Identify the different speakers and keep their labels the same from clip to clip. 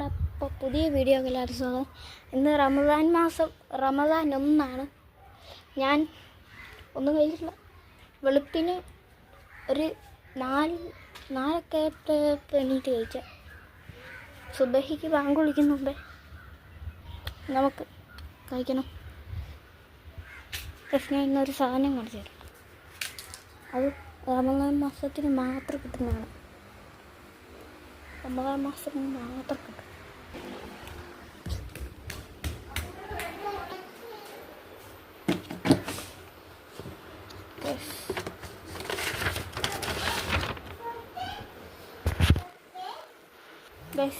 Speaker 1: അപ്പോൾ പുതിയ വീഡിയോ എല്ലാവരും സ്വാഗതം. ഇന്ന് റമദാൻ 1 ഞാൻ ഒന്നും കഴിച്ചിട്ടില്ല. വെളുപ്പിന് ഒരു 4 എണീറ്റ് കഴിച്ച. സുബഹിക്ക് ബാങ്ക് വിളിക്കുന്ന മുമ്പേ നമുക്ക് കഴിക്കണം. പക്ഷേ ഞാൻ ഇന്നൊരു സാധനം കാണിച്ചു തരാം. അത് റമദാൻ മാസത്തിന് മാത്രം കിട്ടുന്നതാണ്. റമദാൻ മാസത്തിന് മാത്രം കിട്ടും.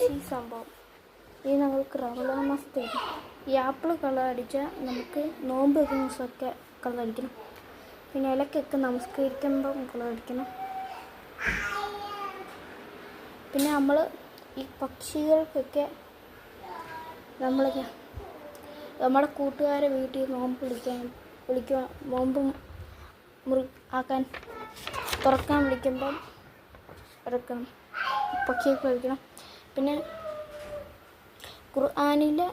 Speaker 1: ഈ സംഭവം ഇത് ഞങ്ങൾക്ക് റമദാൻ മാസത്തേക്ക് ഈ ആപ്പിൾ കളർ അടിച്ചാൽ നമുക്ക് നോമ്പ് വെക്കുന്ന ദിവസമൊക്കെ കളർ അടിക്കണം. പിന്നെ ഇലക്കൊക്കെ നമസ്കരിക്കുമ്പം കളർ അടിക്കണം. പിന്നെ നമ്മൾ ഈ പക്ഷികൾക്കൊക്കെ നമ്മുടെ കൂട്ടുകാരെ വീട്ടിൽ നോമ്പ് വിളിക്കുക നോമ്പ് തുറക്കാൻ വിളിക്കുമ്പം എടുക്കണം, പക്ഷിയൊക്കെ വിളിക്കണം. പിന്നെ ഖുർആനിലെ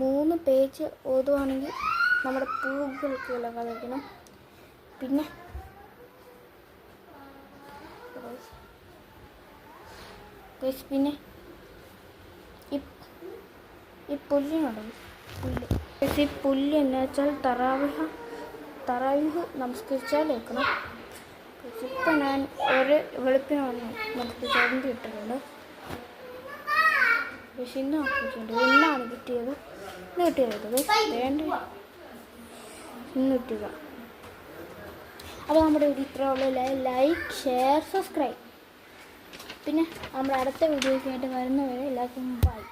Speaker 1: 3 പേജ് ഓതുവാണെങ്കിൽ നമ്മുടെ പൂക്കൾക്ക് വില കളിക്കണം. പിന്നെ ഈ പുല്ലിനുണ്ട്. ഈ പുല്ല് എന്ന് വെച്ചാൽ തറാവിഹ് നമസ്കരിച്ചാൽ വെക്കണം. ഇപ്പം ഞാൻ ഒരു വെളുപ്പിന് വന്ന് നമുക്ക് ചരണ്ടി ഇട്ടിട്ടുണ്ട്. പക്ഷെ ഇന്ന് ആക്കിയിട്ടുണ്ട്. ഇന്നാണ് കിട്ടിയത്. ഇന്ന് കിട്ടിയത് വേണ്ട ഇന്ന് കിട്ടുക. അപ്പോൾ നമ്മുടെ വീഡിയോ ഇത്ര ഉള്ളൂ. Like, share, subscribe. പിന്നെ നമ്മുടെ അടുത്ത വീഡിയോയ്ക്കായിട്ട് വരുന്നവരെ എല്ലാവർക്കും ബൈ.